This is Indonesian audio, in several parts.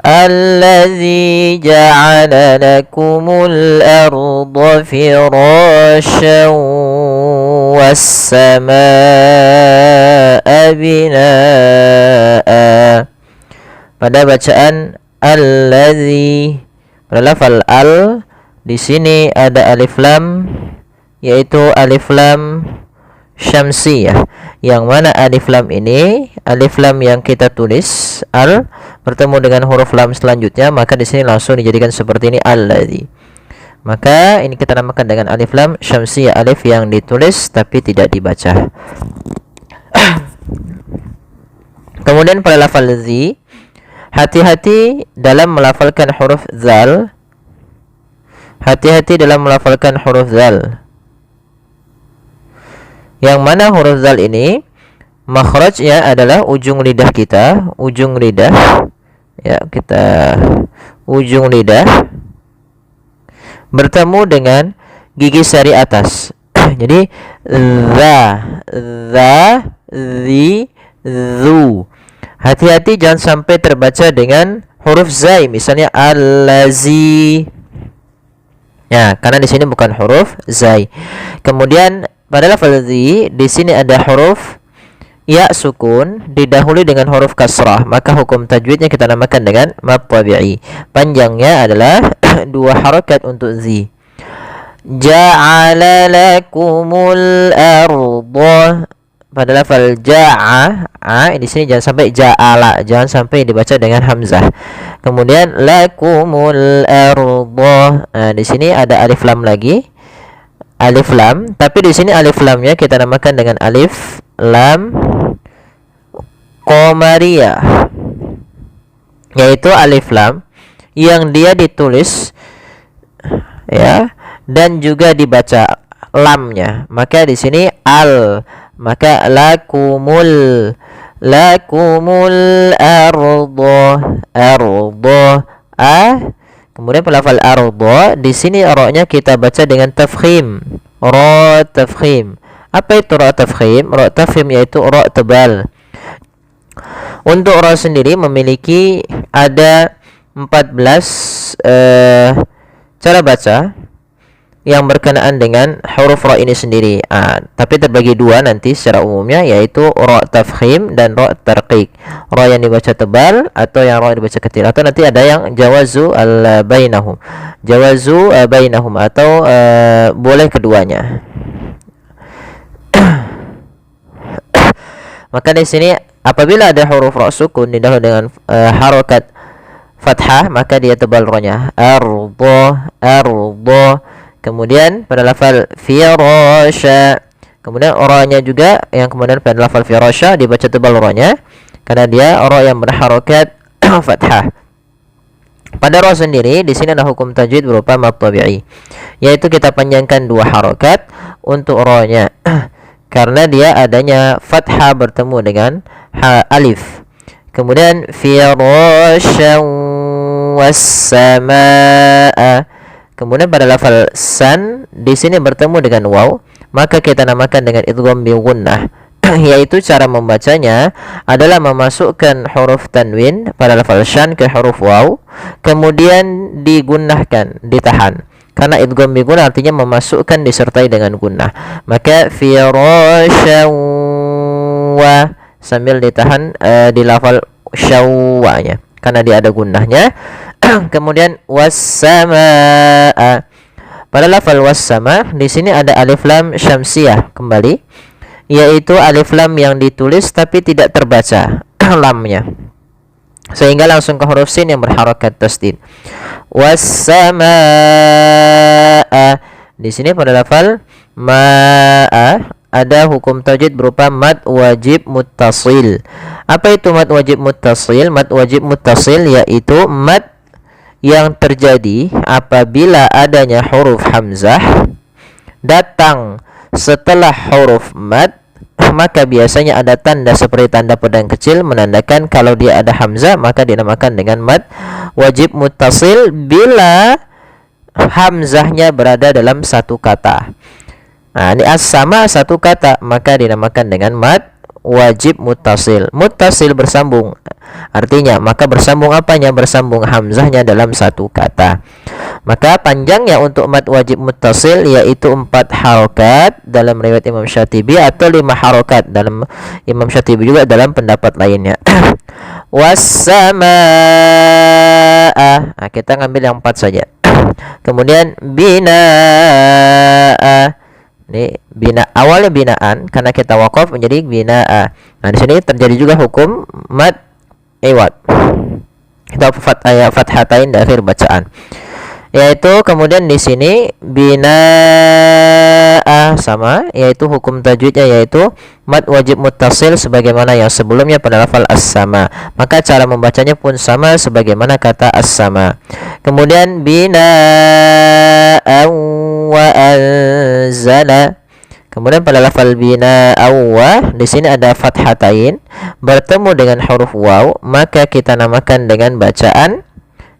الذي جعل لكم الأرض فراشا والسماء بناء. Pada bacaan alladzi, pada lafal al di sini ada alif lam, yaitu alif lam syamsiyah, yang mana alif lam ini alif lam yang kita tulis al bertemu dengan huruf lam selanjutnya, maka di sini langsung dijadikan seperti ini alladzi. Maka ini kita namakan dengan alif lam syamsiyah, alif yang ditulis tapi tidak dibaca. Kemudian pada lafal zi, hati-hati dalam melafalkan huruf zal. Hati-hati dalam melafalkan huruf zal. Yang mana huruf zal ini makhrajnya adalah ujung lidah kita, ujung lidah. Ya, kita ujung lidah bertemu dengan gigi sari atas. Jadi za, zi, zu. Hati-hati jangan sampai terbaca dengan huruf zai, misalnya allazi. Ya, karena di sini bukan huruf zai. Kemudian pada lafaz zi, di sini ada huruf ya sukun didahului dengan huruf kasrah, maka hukum tajwidnya kita namakan dengan mad tabi'i. Panjangnya adalah 2 harakat untuk zi. Ja'ala lakumul arda. Pada lafal ja'a, di sini jangan sampai ja'ala, jangan sampai dibaca dengan hamzah. Kemudian lakumul arda. Di sini ada alif lam lagi. Alif lam, tapi di sini alif lamnya kita namakan dengan alif lam qamariyah. Yaitu alif lam yang dia ditulis ya dan juga dibaca lamnya. Maka di sini al, maka lakumul arda kemudian pelafal arda di sini ra-nya kita baca dengan tafkhim, ra tafkhim. Apa itu ra tafkhim? Ra tafkhim yaitu ra tebal. Untuk ra sendiri memiliki ada 14 cara baca yang berkenaan dengan huruf ra ini sendiri. Tapi terbagi 2 nanti secara umumnya, yaitu ra tafkhim dan ra tarqiq. Ra yang dibaca tebal atau yang ra dibaca kecil, atau nanti ada yang jawazu al bainahum. Jawazu bainahum atau boleh keduanya. Maka di sini apabila ada huruf ra sukun didahului dengan harakat fathah, maka dia tebal ra-nya. Arda. Kemudian pada lafal firasha, kemudian ra-nya juga yang kemudian pada lafal firasha dibaca tebal ra-nya karena dia ra yang berharakat fathah. Pada ra sendiri di sini ada hukum tajwid berupa mad tabi'i, yaitu kita panjangkan 2 harakat untuk ra-nya karena dia adanya fathah bertemu dengan alif. Kemudian firasha was-samaa. Kemudian pada lafal san di sini bertemu dengan waw, maka kita namakan dengan idgham bi gunnah. Yaitu cara membacanya adalah memasukkan huruf tanwin pada lafal syan ke huruf waw, kemudian digunnahkan, ditahan. Karena idgham bi gunnah artinya memasukkan disertai dengan gunnah. Maka firasha wa sambil ditahan di lafal syawwanya karena dia ada gunnahnya. Kemudian was-samaa. Pada lafal was-sama di sini ada alif lam syamsiyah kembali, yaitu alif lam yang ditulis tapi tidak terbaca lamnya, sehingga langsung ke huruf sin yang berharakat tasdid. Was-samaa. Di sini pada lafal ma'a ada hukum tajwid berupa mad wajib muttasil. Apa itu mad wajib muttasil? Mad wajib muttasil yaitu mad yang terjadi apabila adanya huruf hamzah datang setelah huruf mad, maka biasanya ada tanda seperti tanda pedang kecil menandakan kalau dia ada hamzah, maka dinamakan dengan mad wajib muttasil bila hamzahnya berada dalam satu kata. Ini as-sama satu kata, maka dinamakan dengan mad wajib muttasil. Muttasil bersambung. Artinya, maka bersambung apanya? Bersambung hamzahnya dalam satu kata. Maka panjangnya untuk mad wajib muttasil yaitu 4 harokat dalam riwayat Imam Syatibi, atau 5 harokat dalam Imam Syatibi juga dalam pendapat lainnya. Wassamaa. Nah, kita ngambil yang 4 saja. Kemudian binaa. Ini bina, awalnya binaan karena kita wakaf menjadi binaa. Nah, di sini terjadi juga hukum mad iwad. Kita fathatain di akhir bacaan. Yaitu kemudian di sini binaa sama, yaitu hukum tajwidnya yaitu mad wajib muttasil sebagaimana yang sebelumnya pada lafal as-sama. Maka cara membacanya pun sama sebagaimana kata as-sama. Kemudian binaa wa anzala. Kemudian pada lafal bina awwa di sini ada fathatain bertemu dengan huruf waw, maka kita namakan dengan bacaan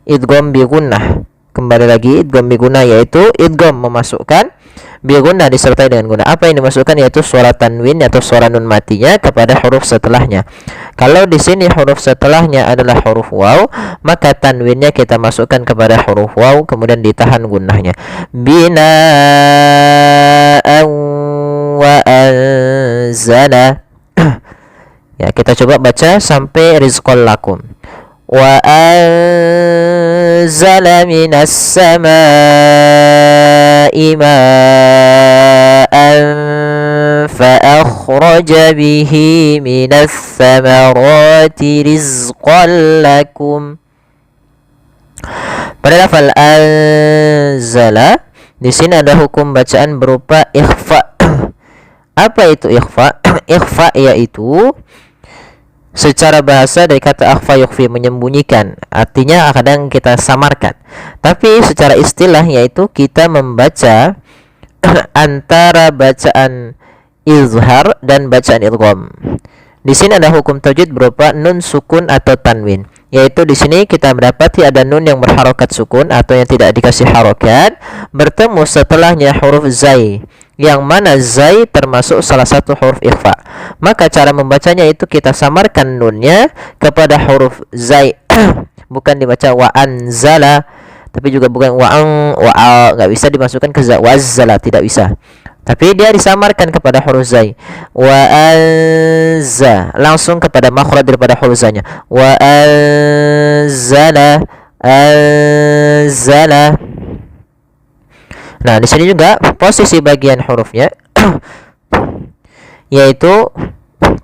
idgham bi gunnah. Kembali lagi idgham bi gunnah yaitu idgham memasukkan bi gunnah disertai dengan gunnah. Apa yang dimasukkan yaitu suara tanwin atau suara nun matinya kepada huruf setelahnya. Kalau di sini huruf setelahnya adalah huruf waw, maka tanwinnya kita masukkan kepada huruf waw kemudian ditahan gunnahnya. Bina wa anzala. Ya, kita coba baca sampai rizqal lakum. Wa anzala minas samaa'i ma'an fa akhraja bihi minas samarati rizqan lakum. Pada lafal anzala di sini ada hukum bacaan berupa ikhfa. Apa itu ikhfa? Ikhfa yaitu secara bahasa dari kata akhfa yukhfi, menyembunyikan. Artinya kadang kita samarkan. Tapi secara istilah yaitu kita membaca antara bacaan izhar dan bacaan idgham. Di sini ada hukum tajwid berupa nun sukun atau tanwin. Yaitu di sini kita mendapati ada nun yang berharokat sukun atau yang tidak dikasih harokat bertemu setelahnya huruf zai, yang mana zai termasuk salah satu huruf ikhfa. Maka cara membacanya itu kita samarkan nunnya kepada huruf zai. Bukan dibaca wa anzala, tapi juga bukan nggak bisa dimasukkan ke za wazzala, tidak bisa. Tapi dia disamarkan kepada huruf zai. Wa anza, langsung kepada makhraj daripada huruf zanya. Wa anzala, anzala. Nah, di sini juga posisi bagian hurufnya yaitu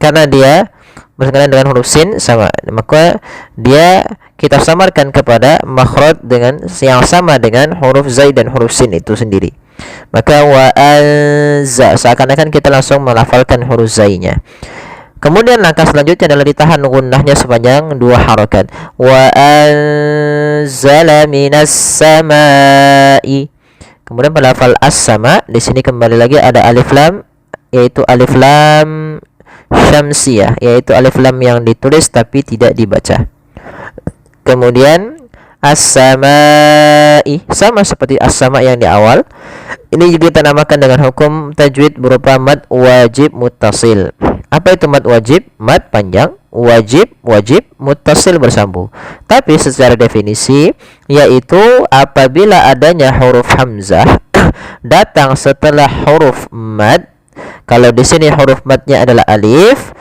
karena dia berkenaan dengan huruf sin sama, maka dia kita samarkan kepada makhraj dengan yang sama dengan huruf zai dan huruf sin itu sendiri. Maka wa anza, seakan-akan kita langsung melafalkan huruf zainya. Kemudian langkah selanjutnya adalah ditahan gunnahnya sepanjang 2 harokat. Wa anzala minas samai. Kemudian pada lafal as-sama di sini kembali lagi ada alif lam, yaitu alif lam syamsiyah, yaitu alif lam yang ditulis tapi tidak dibaca. Kemudian as-samai, sama seperti as-sama yang di awal. Ini juga kita namakan dengan hukum tajwid berupa mad wajib muttasil. Apa itu mad wajib? Mad panjang, wajib, muttasil bersambung. Tapi secara definisi yaitu apabila adanya huruf hamzah datang setelah huruf mad. Kalau di sini huruf madnya adalah alif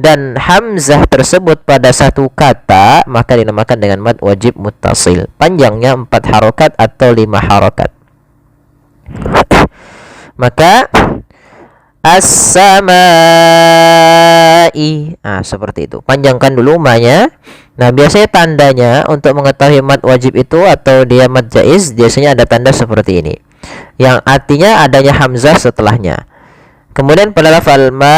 dan hamzah tersebut pada satu kata, maka dinamakan dengan mad wajib muttasil. Panjangnya 4 harokat atau 5 harokat. Maka as-samai, seperti itu. Panjangkan dulu ma-nya. Nah, biasanya tandanya untuk mengetahui mad wajib itu atau dia mad jaiz, biasanya ada tanda seperti ini, yang artinya adanya hamzah setelahnya. Kemudian pada lafal ma'an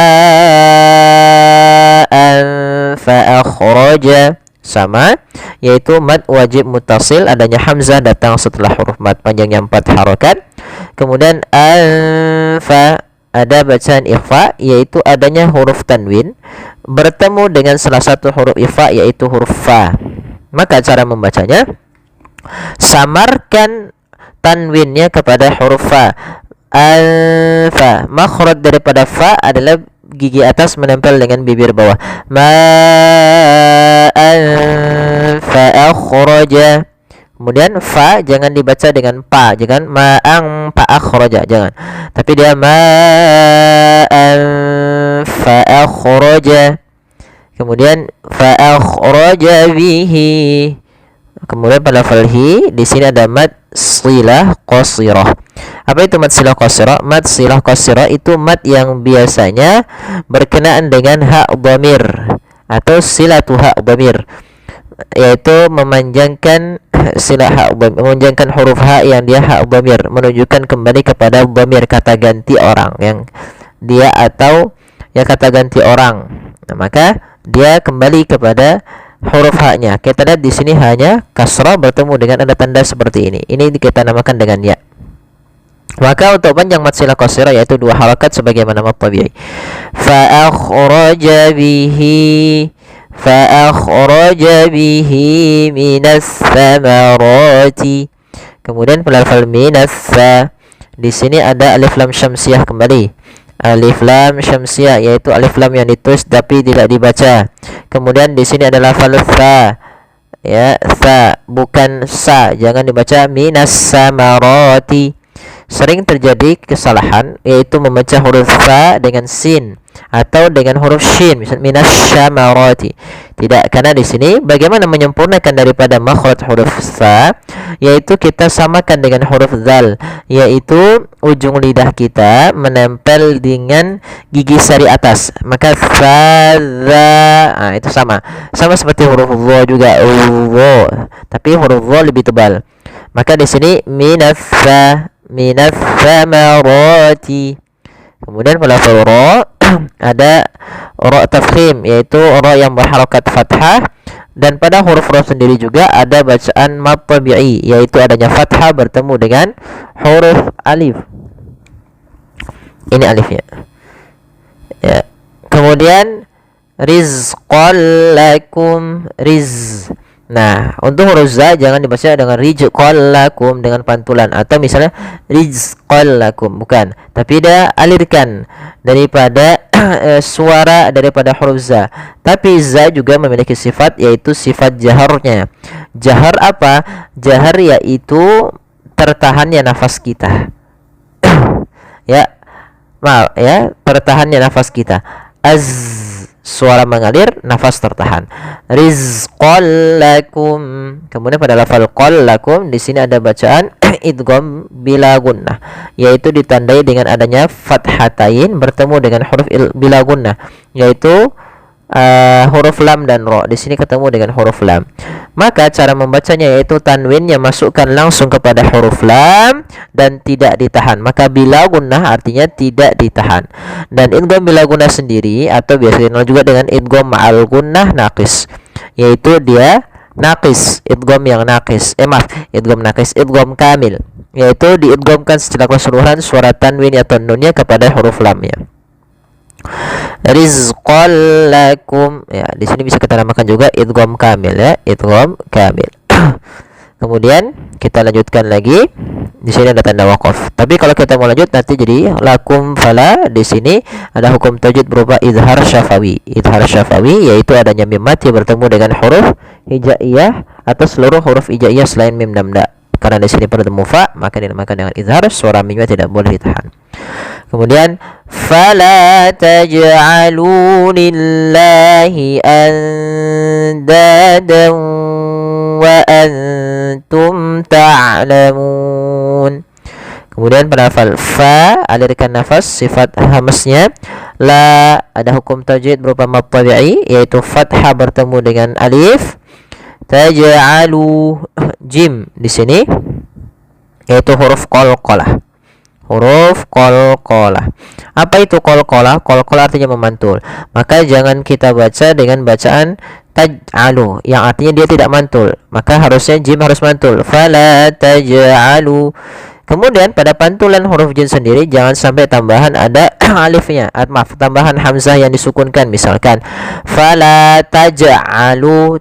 fa akhraja, sama, yaitu mad wajib muttasil, adanya hamzah datang setelah huruf mad, panjangnya 4 harokat. Kemudian anfa, ada bacaan ikhfa, yaitu adanya huruf tanwin bertemu dengan salah satu huruf ikhfa, yaitu huruf fa. Maka cara membacanya, samarkan tanwinnya kepada huruf fa. Alfa, makhraj daripada fa adalah gigi atas menempel dengan bibir bawah. Ma'an fa akhraja. Kemudian fa jangan dibaca dengan pa, jangan ma'ang fa akhraja, jangan. Tapi dia ma'an fa akhraja. Kemudian fa akhraja bihi. Kemudian pada lafal hi di sini ada mad silah qasirah. Apa itu mad silah qasirah? Mad silah qasirah itu mad yang biasanya berkenaan dengan ha dhamir atau silatu ha dhamir, yaitu memanjangkan silah ha dhamir, memanjangkan huruf ha yang dia ha dhamir, menunjukkan kembali kepada dhamir, kata ganti orang yang dia atau ya kata ganti orang. Nah, maka dia kembali kepada huruf ha-nya. Kita lihat di sini hanya kasrah bertemu dengan ada tanda seperti ini. Ini kita namakan dengan ya. Maka untuk panjang mad silah qasirah yaitu 2 harakat sebagaimana mad tabi'i. Fa akhraja bihi minas samarati. Kemudian pada lafal minas sa di sini ada alif lam syamsiah kembali. Alif lam syamsiah yaitu alif lam yang ditulis tapi tidak dibaca. Kemudian di sini ada lafal sa, ya, sa bukan sa, jangan dibaca minas samarati. Sering terjadi kesalahan yaitu membaca huruf sa dengan sin atau dengan huruf shin, misalnya minas samarati. Tidak, karena di sini bagaimana menyempurnakan daripada makhraj huruf sa, yaitu kita samakan dengan huruf zal, yaitu ujung lidah kita menempel dengan gigi sari atas. Maka sa, za, nah, itu sama seperti huruf dha juga, tapi huruf dha lebih tebal. Maka di sini minas samarati. Kemudian pada lafal ra ada ra tafkhim, yaitu ra yang berharakat fathah, dan pada huruf ra sendiri juga ada bacaan mad tabi'i, yaitu adanya fathah bertemu dengan huruf alif. Ini alifnya. Ya. Kemudian rizqan lakum, Nah, untuk huruf za jangan dibaca dengan rizqan lakum dengan pantulan, atau misalnya rizqan lakum, bukan, tapi dia alirkan daripada suara daripada huruf za. Tapi za juga memiliki sifat, yaitu sifat jaharnya. Jahar apa? Jahar yaitu tertahannya nafas kita. Ya, maaf ya, tertahannya nafas kita. Suara mengalir, nafas tertahan. Rizqan lakum. Kemudian pada lafal qal lakum di sini ada bacaan idgham bila gunnah, yaitu ditandai dengan adanya fathatain bertemu dengan huruf bila gunnah, yaitu huruf lam dan ra. Di sini ketemu dengan huruf lam. Maka cara membacanya yaitu tanwinnya masukkan langsung kepada huruf lam dan tidak ditahan. Maka bila gunnah artinya tidak ditahan. Dan idgham bila gunnah sendiri atau biasa dikenal juga dengan idgham ma'al gunnah naqis, yaitu dia naqis, idgham yang naqis. Idgham naqis, idgham kamil, yaitu diidghamkan secara keseluruhan suara tanwin atau nunnya kepada huruf lamnya. Rizqan lakum, ya, di sini bisa kita namakan juga idgham kamil, ya, idgham kamil. Kemudian kita lanjutkan lagi. Di sini ada tanda waqaf. Tapi kalau kita mau lanjut nanti jadi lakum fala. Di sini ada hukum tajwid berupa izhar syafawi. Izhar syafawi yaitu adanya mim mati bertemu dengan huruf hijaiyah atau seluruh huruf hijaiyah selain mim dan da. Karena di sini bertemu fa, maka dinamakan dengan izhar, suara mimnya tidak boleh ditahan. Kemudian fala taj'alu lillahi andadan wa antum ta'lamun. Kemudian pada lafal fa alirkan nafas, sifat hamsnya. La ada hukum tajwid berupa mad tabi'i, yaitu fathah bertemu dengan alif. Taj'alu jim di sini yaitu huruf qalqalah. Huruf qalqalah. Apa itu qalqalah? Qalqalah artinya memantul. Maka jangan kita baca dengan bacaan taj'alu yang artinya dia tidak mantul. Maka harusnya jim harus mantul. Fala taj'alu. Kemudian pada pantulan huruf jim sendiri jangan sampai tambahan ada alifnya. Tambahan hamzah yang disukunkan, misalkan fala taj'alu.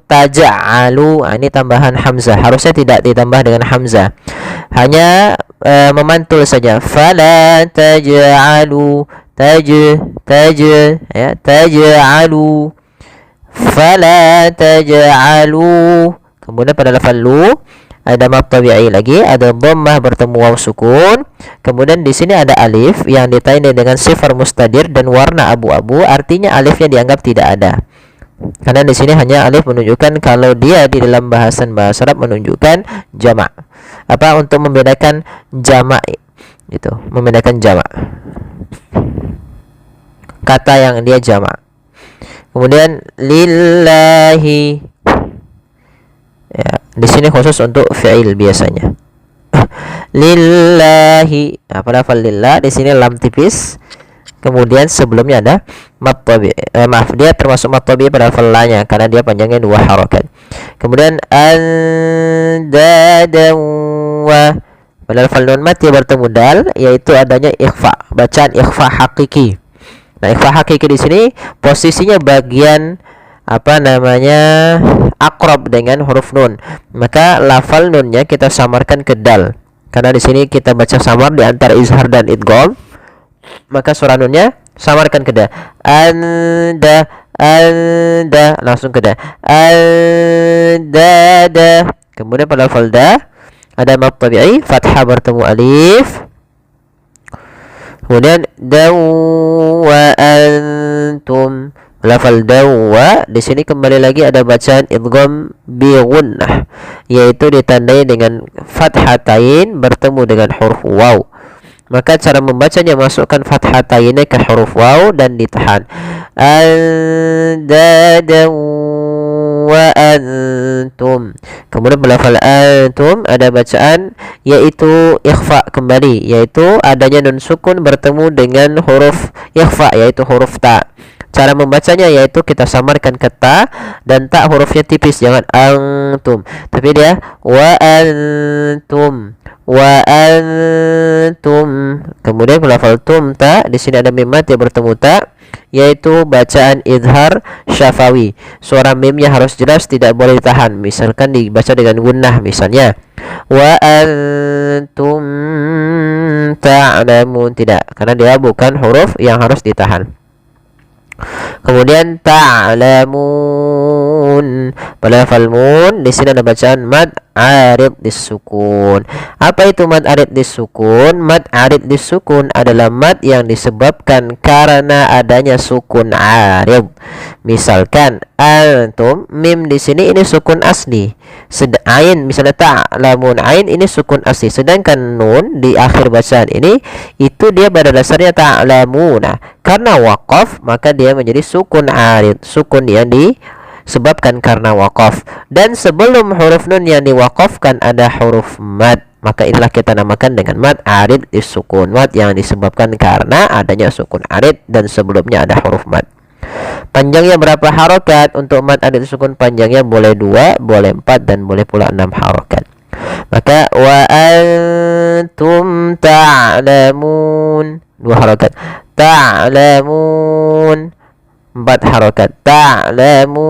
Ini tambahan hamzah. Harusnya tidak ditambah dengan hamzah. Hanya memantul saja. Fala taj'alu ya, taj'alu, fala taj'alu. Kemudian pada lafal lu ada mad tabi'i lagi, ada dhammah bertemu waw sukun. Kemudian di sini ada alif yang ditandai dengan sifar mustadir dan warna abu-abu, artinya alifnya dianggap tidak ada. Karena di sini hanya alif menunjukkan kalau dia di dalam bahasan bahasa Arab menunjukkan jamak. Apa untuk membedakan jamak itu, membedakan jamak. Kata yang dia jamak. Kemudian lillahi. Ya, di sini khusus untuk fi'il biasanya. Lillahi. Pada lafal lillah di sini lam tipis. Kemudian sebelumnya ada mad tabi'i. Maaf, dia termasuk mad tabi'i pada lafal la-nya karena dia panjangnya 2 harakat. Kemudian andadan wa, pada lafal nun mad dia bertemu dal, yaitu adanya ikhfa, bacaan ikhfa hakiki. Nah, ikhfa hakiki di sini posisinya bagian akrab dengan huruf nun. Maka lafal nunnya kita samarkan ke dal. Karena di sini kita baca samar di antara izhar dan idgham. Maka suara nunnya samarkan ke da. Anda langsung ke da. Anda. Kemudian pada lafal da ada mad tabi'i, fathah bertemu alif. Kemudian dawa antum. Lafal dawa di sini kembali lagi ada bacaan idgham bi gunnah, yaitu ditandai dengan fathatain bertemu dengan huruf waw. Maka cara membacanya masukkan fathatainnya ke huruf waw dan ditahan. Andadan wa antum. Kemudian lafal antum ada bacaan yaitu ikhfa kembali, yaitu adanya nun sukun bertemu dengan huruf ikhfa yaitu huruf ta. Cara membacanya yaitu kita samarkan ke ta dan ta hurufnya tipis, jangan antum, tapi dia wa antum. Kemudian lafal tum ta di sini ada mim mat yang bertemu ta, yaitu bacaan izhar syafawi. Suara mimnya harus jelas, tidak boleh ditahan. Misalkan dibaca dengan gunnah, misalnya wa antum ta'lamun, tidak, karena dia bukan huruf yang harus ditahan. Kemudian ta'lamun, pada lafal mun di sini ada bacaan mad arid disukun. Apa itu mad arid disukun? Mad arid disukun adalah mad yang disebabkan karena adanya sukun arid. Misalkan antum, mim di sini ini sukun asli. Ain misalnya ta'lamun, ain ini sukun asli. Sedangkan nun di akhir bacaan ini itu dia pada dasarnya ta'lamuna. Karena waqaf maka dia menjadi sukun arid, sukun yang disebabkan karena waqaf. Dan sebelum huruf nun yang diwaqafkan ada huruf mad, maka inilah kita namakan dengan mad arid disukun, mad yang disebabkan karena adanya sukun arid dan sebelumnya ada huruf mad. Panjangnya berapa harokat? Untuk mad arid disukun panjangnya boleh 2, boleh 4, dan boleh pula 6 harokat. Maka wa antum ta'lamun 2 harokat, ta'lamun 4 harokat, ta'lamun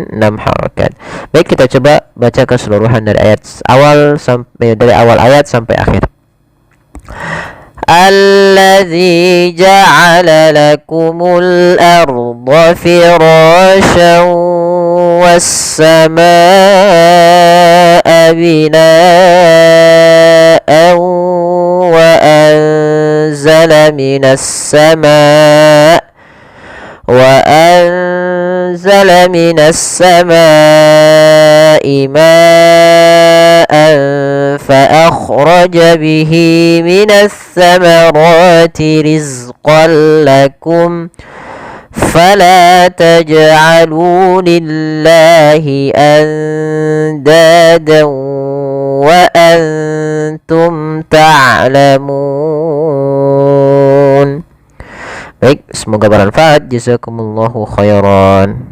6 harokat. Baik, kita coba baca keseluruhan dari ayat awal ayat sampai akhir. Alladzi ja'ala lakumul arda firasyan was-samaa'a bina'an wa anzala minas samaa'i ma'an فأخرج به من الثمرات رزقا لكم فلا تجعلوا لله أندادا وأنتم تعلمون. Baik, semoga bermanfaat. Jazakumullahu khairan.